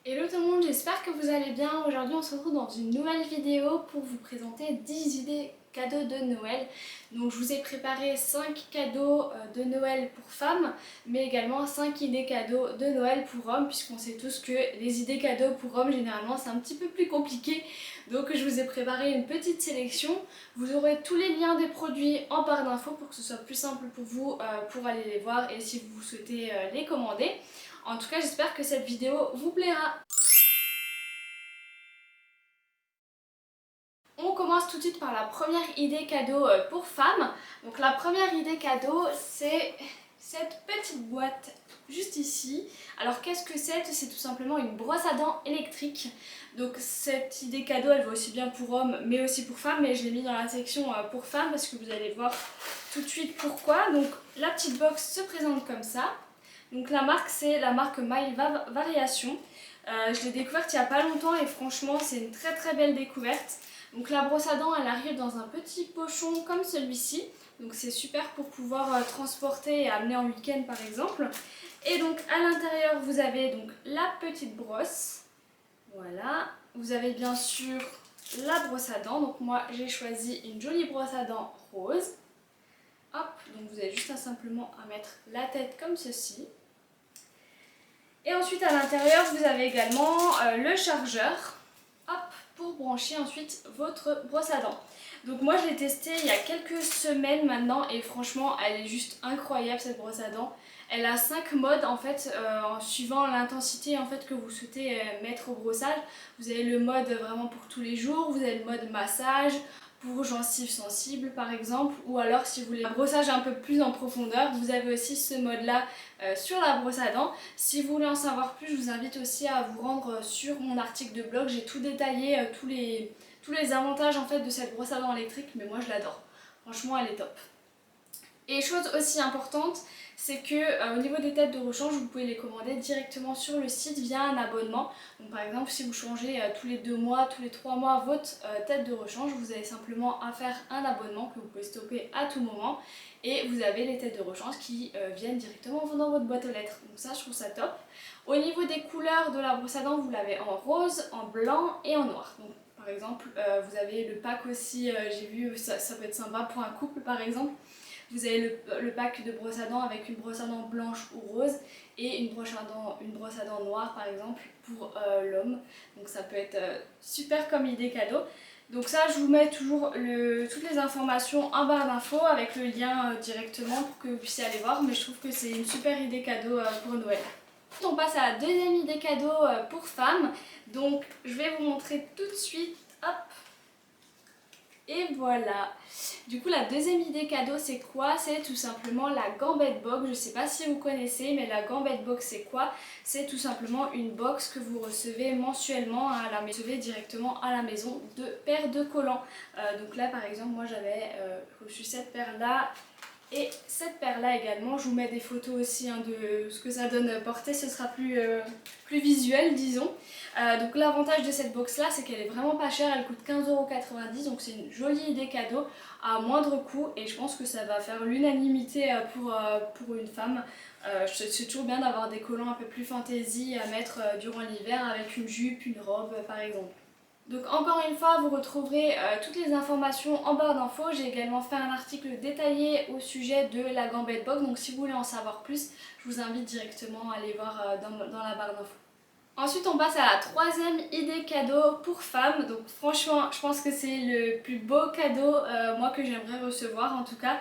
Hello tout le monde, j'espère que vous allez bien. Aujourd'hui on se retrouve dans une nouvelle vidéo pour vous présenter 10 idées cadeaux de Noël. Donc je vous ai préparé 5 cadeaux de Noël pour femmes, mais également 5 idées cadeaux de Noël pour hommes, puisqu'on sait tous que les idées cadeaux pour hommes généralement c'est un petit peu plus compliqué. Donc je vous ai préparé une petite sélection. Vous aurez tous les liens des produits en barre d'infos pour que ce soit plus simple pour vous pour aller les voir et si vous souhaitez les commander. En tout cas, j'espère que cette vidéo vous plaira. On commence tout de suite par la première idée cadeau pour femmes. Donc la première idée cadeau, c'est cette petite boîte juste ici. Alors qu'est-ce que c'est? C'est tout simplement une brosse à dents électrique. Donc cette idée cadeau, elle va aussi bien pour hommes mais aussi pour femmes, mais je l'ai mis dans la section pour femmes parce que vous allez voir tout de suite pourquoi. Donc la petite box se présente comme ça. Donc la marque, c'est la marque My Variation. Je l'ai découverte il n'y a pas longtemps et franchement c'est une très très belle découverte. Donc la brosse à dents, elle arrive dans un petit pochon comme celui-ci. Donc c'est super pour pouvoir transporter et amener en week-end par exemple. Et donc à l'intérieur vous avez donc la petite brosse. Voilà. Vous avez bien sûr la brosse à dents. Donc moi j'ai choisi une jolie brosse à dents rose. Hop, donc vous avez juste simplement à mettre la tête comme ceci. Et ensuite à l'intérieur vous avez également le chargeur, hop, pour brancher ensuite votre brosse à dents. Donc moi je l'ai testée il y a quelques semaines maintenant et franchement elle est juste incroyable cette brosse à dents. Elle a 5 modes en fait, en suivant l'intensité en fait que vous souhaitez mettre au brossage. Vous avez le mode vraiment pour tous les jours, vous avez le mode massage, pour gencives sensibles par exemple, ou alors si vous voulez un brossage un peu plus en profondeur, vous avez aussi ce mode là sur la brosse à dents. Si vous voulez en savoir plus, je vous invite aussi à vous rendre sur mon article de blog, j'ai tout détaillé, tous les avantages en fait de cette brosse à dents électrique, mais moi je l'adore, franchement elle est top. Et chose aussi importante, c'est que au niveau des têtes de rechange, vous pouvez les commander directement sur le site via un abonnement. Donc par exemple, si vous changez tous les 2 mois, tous les 3 mois votre tête de rechange, vous avez simplement à faire un abonnement que vous pouvez stopper à tout moment. Et vous avez les têtes de rechange qui viennent directement dans votre boîte aux lettres. Donc ça, je trouve ça top. Au niveau des couleurs de la brosse à dents, vous l'avez en rose, en blanc et en noir. Donc par exemple, vous avez le pack aussi, j'ai vu, ça peut être sympa pour un couple par exemple. Vous avez le pack de brosse à dents avec une brosse à dents blanche ou rose et une brosse à dents noire par exemple pour l'homme. Donc ça peut être super comme idée cadeau. Donc ça je vous mets toujours toutes les informations en barre d'infos avec le lien directement pour que vous puissiez aller voir. Mais je trouve que c'est une super idée cadeau pour Noël. On passe à la deuxième idée cadeau pour femmes. Donc je vais vous montrer tout de suite. Hop. Et voilà. Du coup la deuxième idée cadeau c'est quoi? C'est tout simplement la Gambette Box. Je sais pas si vous connaissez, mais la Gambette Box c'est quoi? C'est tout simplement une box que vous recevez mensuellement vous recevez directement à la maison de paires de collants. Donc là par exemple moi j'avais reçu cette paire là. Et cette paire là également, je vous mets des photos aussi de ce que ça donne porter, ce sera plus visuel disons. Donc l'avantage de cette box là c'est qu'elle est vraiment pas chère, elle coûte 15,90 €, donc c'est une jolie idée cadeau à moindre coût et je pense que ça va faire l'unanimité pour une femme. C'est toujours bien d'avoir des collants un peu plus fantaisie à mettre durant l'hiver avec une jupe, une robe par exemple. Donc encore une fois, vous retrouverez toutes les informations en barre d'infos. J'ai également fait un article détaillé au sujet de la Gambette Box. Donc si vous voulez en savoir plus, je vous invite directement à aller voir dans la barre d'infos. Ensuite, on passe à la troisième idée cadeau pour femmes. Donc franchement, je pense que c'est le plus beau cadeau, moi, que j'aimerais recevoir en tout cas.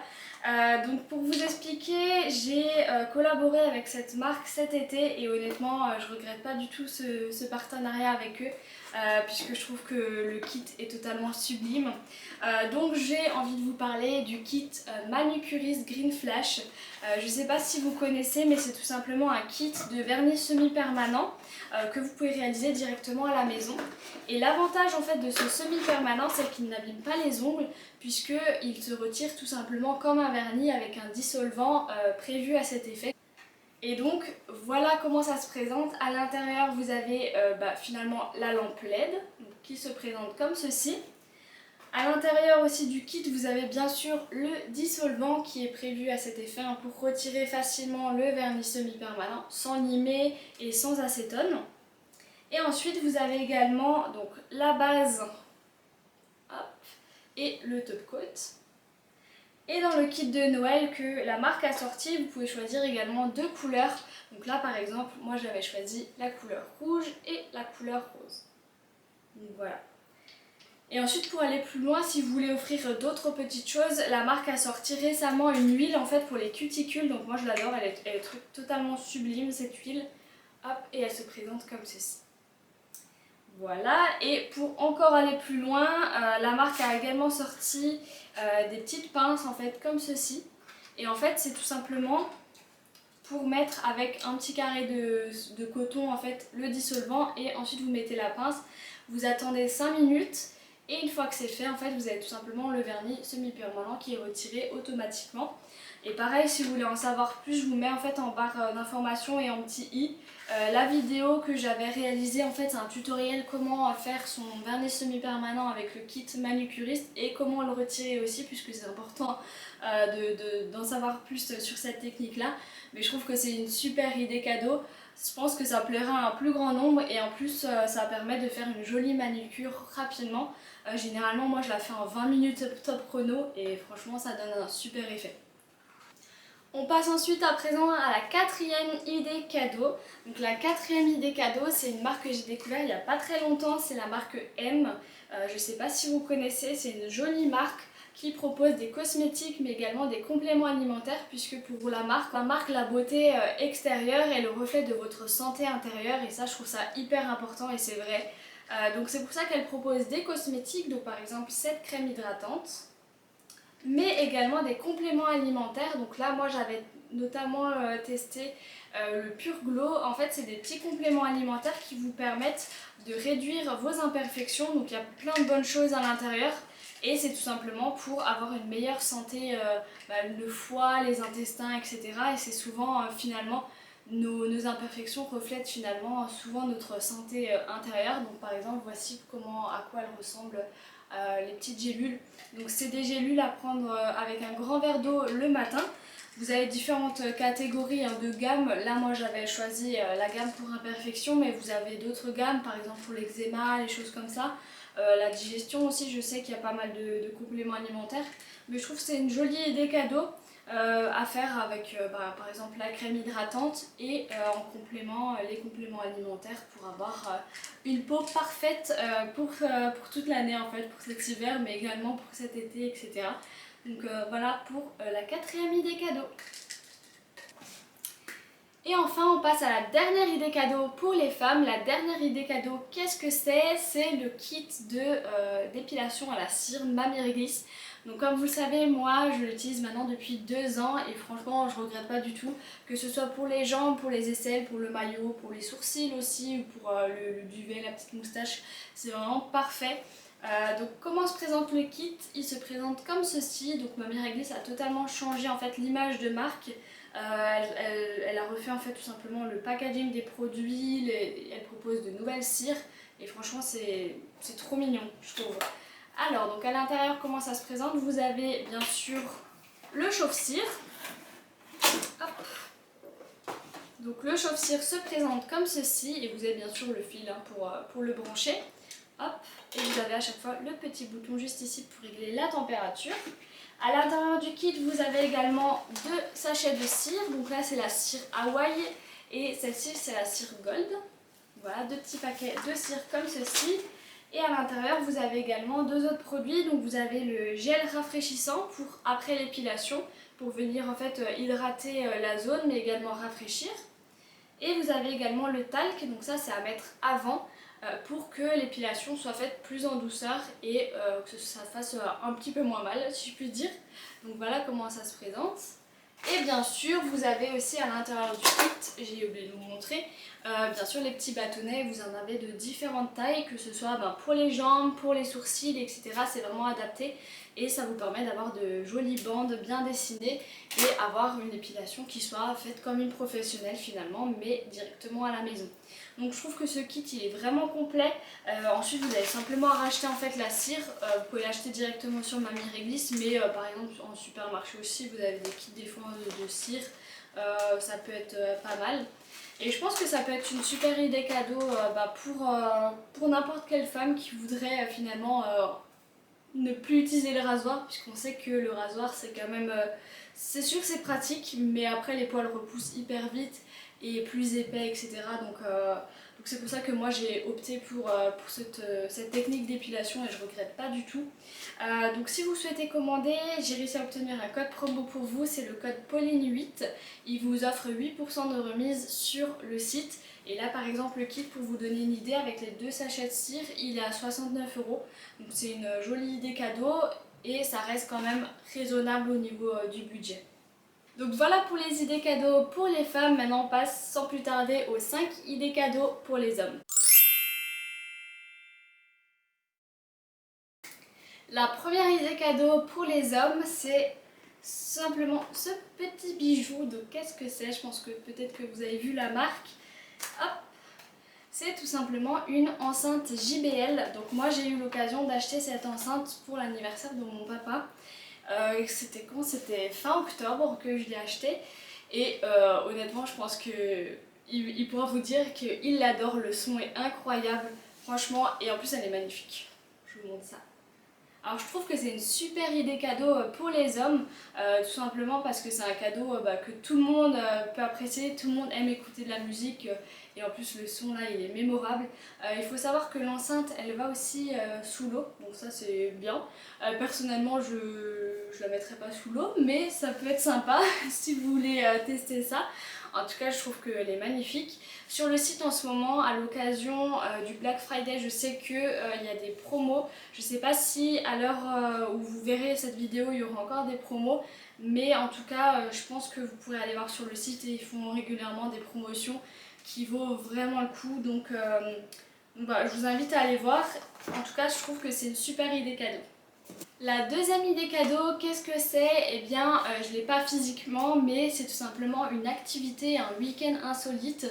Donc pour vous expliquer, j'ai collaboré avec cette marque cet été et honnêtement je regrette pas du tout ce partenariat avec eux puisque je trouve que le kit est totalement sublime. Donc j'ai envie de vous parler du kit Manucuriste Green Flash. Je sais pas si vous connaissez, mais c'est tout simplement un kit de vernis semi-permanent que vous pouvez réaliser directement à la maison. Et l'avantage en fait de ce semi-permanent, c'est qu'il n'abîme pas les ongles puisqu'il se retire tout simplement comme un vernis avec un dissolvant prévu à cet effet. Et donc voilà comment ça se présente. À l'intérieur vous avez finalement la lampe LED qui se présente comme ceci. À l'intérieur aussi du kit vous avez bien sûr le dissolvant qui est prévu à cet effet pour retirer facilement le vernis semi-permanent sans limer et sans acétone. Et ensuite vous avez également donc la base, hop, et le top coat. Et dans le kit de Noël que la marque a sorti, vous pouvez choisir également 2 couleurs. Donc là par exemple, moi j'avais choisi la couleur rouge et la couleur rose. Donc voilà. Et ensuite pour aller plus loin, si vous voulez offrir d'autres petites choses, la marque a sorti récemment une huile en fait pour les cuticules. Donc moi je l'adore, elle est totalement sublime cette huile. Hop, et elle se présente comme ceci. Voilà, et pour encore aller plus loin, la marque a également sorti des petites pinces en fait comme ceci. Et en fait c'est tout simplement pour mettre avec un petit carré de coton en fait le dissolvant et ensuite vous mettez la pince. Vous attendez 5 minutes et une fois que c'est fait en fait vous avez tout simplement le vernis semi-permanent qui est retiré automatiquement. Et pareil, si vous voulez en savoir plus, je vous mets en fait en barre d'informations et en petit i la vidéo que j'avais réalisée. En fait c'est un tutoriel comment faire son vernis semi-permanent avec le kit manucuriste et comment le retirer aussi, puisque c'est important d'en savoir plus sur cette technique là. Mais je trouve que c'est une super idée cadeau. Je pense que ça plaira à un plus grand nombre et en plus ça permet de faire une jolie manucure rapidement. Généralement moi je la fais en 20 minutes top chrono et franchement ça donne un super effet. On passe ensuite à présent à la 4e idée cadeau. Donc la 4e idée cadeau, c'est une marque que j'ai découvert il n'y a pas très longtemps, c'est la marque M. Je ne sais pas si vous connaissez, c'est une jolie marque qui propose des cosmétiques mais également des compléments alimentaires, puisque pour la marque la beauté extérieure est le reflet de votre santé intérieure et ça je trouve ça hyper important et c'est vrai. Donc c'est pour ça qu'elle propose des cosmétiques, donc par exemple cette crème hydratante, mais également des compléments alimentaires. Donc là moi j'avais notamment testé le Pure Glow. En fait c'est des petits compléments alimentaires qui vous permettent de réduire vos imperfections, donc il y a plein de bonnes choses à l'intérieur et c'est tout simplement pour avoir une meilleure santé, le foie, les intestins, etc. Et c'est souvent finalement nos imperfections reflètent finalement souvent notre santé intérieure. Donc par exemple voici à quoi elles ressemblent les petites gélules. Donc c'est des gélules à prendre avec un grand verre d'eau le matin. Vous avez différentes catégories de gammes. Là moi j'avais choisi la gamme pour imperfection, mais vous avez d'autres gammes, par exemple pour l'eczéma, les choses comme ça. La digestion aussi, je sais qu'il y a pas mal de compléments alimentaires, mais je trouve que c'est une jolie idée cadeau à faire avec par exemple la crème hydratante et en complément les compléments alimentaires pour avoir une peau parfaite pour toute l'année en fait, pour cet hiver mais également pour cet été, etc. Donc voilà pour la 4e idée cadeau. Et enfin on passe à la dernière idée cadeau pour les femmes. La dernière idée cadeau, qu'est-ce que c'est? C'est le kit d'épilation à la cire Mamie Réglisse. Donc comme vous le savez, moi je l'utilise maintenant depuis 2 ans et franchement je regrette pas du tout, que ce soit pour les jambes, pour les aisselles, pour le maillot, pour les sourcils aussi, ou pour le duvet, la petite moustache, c'est vraiment parfait. Donc comment se présente le kit? Il se présente comme ceci. Donc Mamie Réglisse a totalement changé en fait l'image de marque. Elle a refait en fait tout simplement le packaging des produits, elle propose de nouvelles cires et franchement c'est trop mignon je trouve. Alors donc à l'intérieur comment ça se présente? Vous avez bien sûr le chauffe-cire. Donc le chauffe-cire se présente comme ceci et vous avez bien sûr le fil pour le brancher. Hop. Et vous avez à chaque fois le petit bouton juste ici pour régler la température. À l'intérieur du kit, vous avez également 2 sachets de cire. Donc là, c'est la cire Hawaï et celle-ci, c'est la cire Gold. Voilà, 2 petits paquets de cire comme ceci. Et à l'intérieur, vous avez également 2 autres produits. Donc vous avez le gel rafraîchissant pour après l'épilation, pour venir en fait hydrater la zone, mais également rafraîchir. Et vous avez également le talc, donc ça c'est à mettre avant pour que l'épilation soit faite plus en douceur et que ça fasse un petit peu moins mal, si je puis dire. Donc voilà comment ça se présente. Et bien sûr, vous avez aussi à l'intérieur du kit, j'ai oublié de vous montrer, bien sûr les petits bâtonnets, vous en avez de différentes tailles, que ce soit pour les jambes, pour les sourcils, etc. C'est vraiment adapté et ça vous permet d'avoir de jolies bandes bien dessinées et avoir une épilation qui soit faite comme une professionnelle finalement, mais directement à la maison. Donc je trouve que ce kit il est vraiment complet. Ensuite vous avez simplement à racheter en fait la cire, vous pouvez l'acheter directement sur Mamie Réglisse, mais par exemple en supermarché aussi vous avez des kits des fois de cire, ça peut être pas mal. Et je pense que ça peut être une super idée cadeau pour n'importe quelle femme qui voudrait finalement ne plus utiliser le rasoir, puisqu'on sait que le rasoir c'est quand même... c'est sûr que c'est pratique, mais après les poils repoussent hyper vite et plus épais, etc. Donc c'est pour ça que moi j'ai opté pour cette technique d'épilation et je regrette pas du tout. Donc si vous souhaitez commander, j'ai réussi à obtenir un code promo pour vous, c'est le code Pauline8. Il vous offre 8% de remise sur le site. Et là par exemple le kit, pour vous donner une idée, avec les 2 sachets de cire, il est à 69 €. Donc c'est une jolie idée cadeau et ça reste quand même raisonnable au niveau du budget. Donc voilà pour les idées cadeaux pour les femmes. Maintenant on passe sans plus tarder aux 5 idées cadeaux pour les hommes. La première idée cadeau pour les hommes, c'est simplement ce petit bijou. Donc qu'est-ce que c'est? Je pense que peut-être que vous avez vu la marque. Hop, c'est tout simplement une enceinte JBL. Donc moi j'ai eu l'occasion d'acheter cette enceinte pour l'anniversaire de mon papa. C'était quand? C'était fin octobre que je l'ai acheté. Et honnêtement je pense que il pourra vous dire qu'il l'adore. Le son est incroyable, franchement, et en plus elle est magnifique. Je vous montre ça. Alors je trouve que c'est une super idée cadeau pour les hommes, tout simplement parce que c'est un cadeau que tout le monde peut apprécier, tout le monde aime écouter de la musique et en plus le son là il est mémorable. Il faut savoir que l'enceinte elle va aussi sous l'eau, donc ça c'est bien. Personnellement je la mettrai pas sous l'eau, mais ça peut être sympa si vous voulez tester ça. En tout cas je trouve qu'elle est magnifique. Sur le site en ce moment, à l'occasion du Black Friday, je sais qu'il y a des promos. Je ne sais pas si à l'heure où vous verrez cette vidéo, il y aura encore des promos. Mais en tout cas, je pense que vous pourrez aller voir sur le site et ils font régulièrement des promotions qui vaut vraiment le coup. Donc voilà, je vous invite à aller voir. En tout cas, je trouve que c'est une super idée cadeau. La deuxième idée cadeau, qu'est-ce que c'est? Eh bien, je ne l'ai pas physiquement, mais c'est tout simplement une activité, un week-end insolite.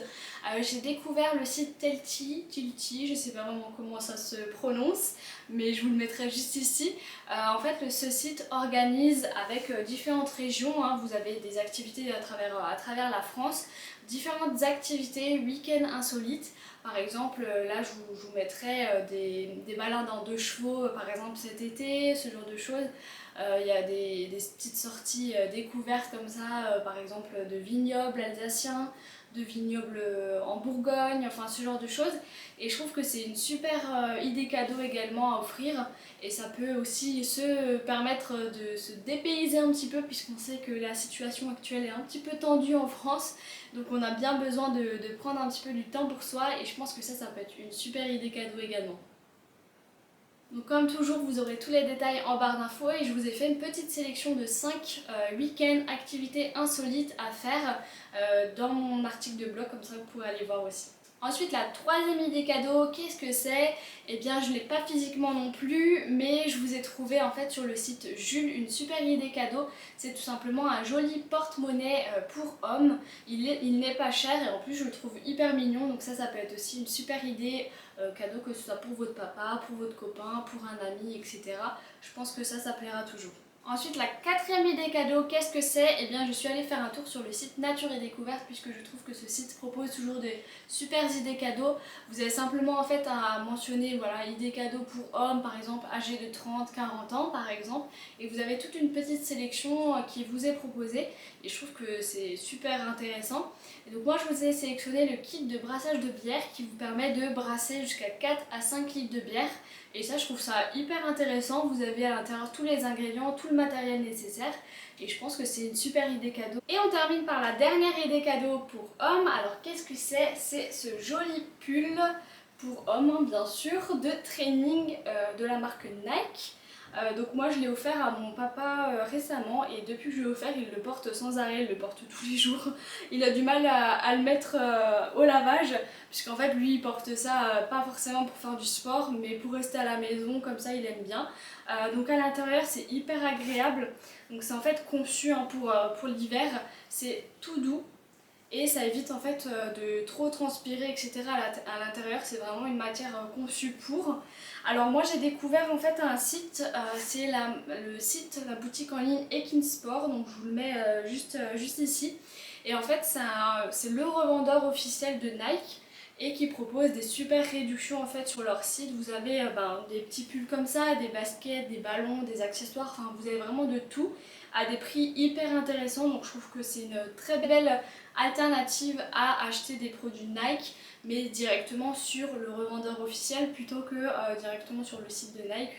J'ai découvert le site Tilty, je ne sais pas vraiment comment ça se prononce, mais je vous le mettrai juste ici. En fait, ce site organise avec différentes régions, hein, vous avez des activités à travers la France, différentes activités week-end insolites. Par exemple, là je vous mettrai des balades en 2 chevaux, par exemple cet été, ce genre de choses. Il y a des petites sorties découvertes comme ça, par exemple de vignobles alsaciens, de vignobles en Bourgogne, enfin ce genre de choses. Et je trouve que c'est une super idée cadeau également à offrir. Et ça peut aussi se permettre de se dépayser un petit peu, puisqu'on sait que la situation actuelle est un petit peu tendue en France. Donc on a bien besoin de prendre un petit peu du temps pour soi, et je pense que ça peut être une super idée cadeau également. Donc comme toujours, vous aurez tous les détails en barre d'infos et je vous ai fait une petite sélection de 5 week-end activités insolites à faire dans mon article de blog, comme ça vous pouvez aller voir aussi. Ensuite, la troisième idée cadeau, qu'est-ce que c'est? Eh bien, je ne l'ai pas physiquement non plus, mais je vous ai trouvé en fait sur le site Jules une super idée cadeau. C'est tout simplement un joli porte-monnaie pour hommes. Il n'est pas cher et en plus je le trouve hyper mignon, donc ça peut être aussi une super idée cadeau, que ce soit pour votre papa, pour votre copain, pour un ami, etc. Je pense que ça plaira toujours. Ensuite, la quatrième idée cadeau, qu'est-ce que c'est? Eh bien, je suis allée faire un tour sur le site Nature et Découverte, puisque je trouve que ce site propose toujours des super idées cadeaux. Vous avez simplement en fait à mentionner, voilà, idées cadeaux pour hommes, par exemple, âgés de 30-40 ans, par exemple, et vous avez toute une petite sélection qui vous est proposée, et je trouve que c'est super intéressant. Et donc moi, je vous ai sélectionné le kit de brassage de bière qui vous permet de brasser jusqu'à 4 à 5 litres de bière. Et ça, je trouve ça hyper intéressant. Vous avez à l'intérieur tous les ingrédients, tout le matériel nécessaire. Et je pense que c'est une super idée cadeau. Et on termine par la dernière idée cadeau pour hommes. Alors qu'est-ce que c'est? C'est ce joli pull pour hommes, hein, bien sûr, de training de la marque Nike. Donc moi je l'ai offert à mon papa récemment, et depuis que je l'ai offert, il le porte sans arrêt, il le porte tous les jours. Il a du mal à le mettre au lavage, puisqu'en fait lui il porte ça pas forcément pour faire du sport, mais pour rester à la maison, comme ça il aime bien. Donc à l'intérieur c'est hyper agréable, donc c'est en fait conçu, hein, pour l'hiver, c'est tout doux. Et ça évite en fait de trop transpirer, etc. à l'intérieur. C'est vraiment une matière conçue pour. Alors moi j'ai découvert en fait un site, c'est le site, la boutique en ligne Ekinsport, donc je vous le mets juste ici. Et en fait c'est le revendeur officiel de Nike et qui propose des super réductions en fait sur leur site. Vous avez des petits pulls comme ça, des baskets, des ballons, des accessoires, enfin vous avez vraiment de tout à des prix hyper intéressants. Donc je trouve que c'est une très belle alternative à acheter des produits Nike mais directement sur le revendeur officiel plutôt que directement sur le site de Nike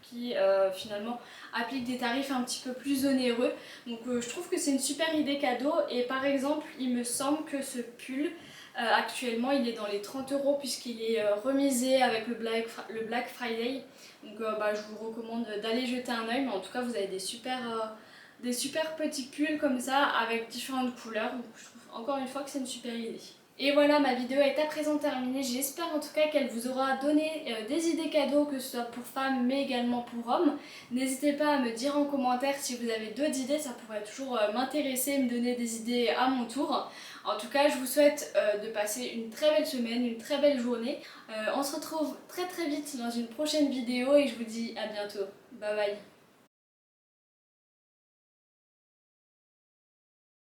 qui finalement applique des tarifs un petit peu plus onéreux. Donc je trouve que c'est une super idée cadeau. Et par exemple il me semble que ce pull actuellement il est dans les 30 € puisqu'il est remisé avec le Black Friday. Donc je vous recommande d'aller jeter un oeil, mais en tout cas vous avez des super petits pulls comme ça avec différentes couleurs. Donc je trouve encore une fois que c'est une super idée. Et voilà, ma vidéo est à présent terminée. J'espère en tout cas qu'elle vous aura donné des idées cadeaux, que ce soit pour femmes mais également pour hommes. N'hésitez pas à me dire en commentaire si vous avez d'autres idées, ça pourrait toujours m'intéresser, me donner des idées à mon tour. En tout cas, je vous souhaite de passer une très belle semaine, une très belle journée. On se retrouve très vite dans une prochaine vidéo et je vous dis à bientôt. Bye bye.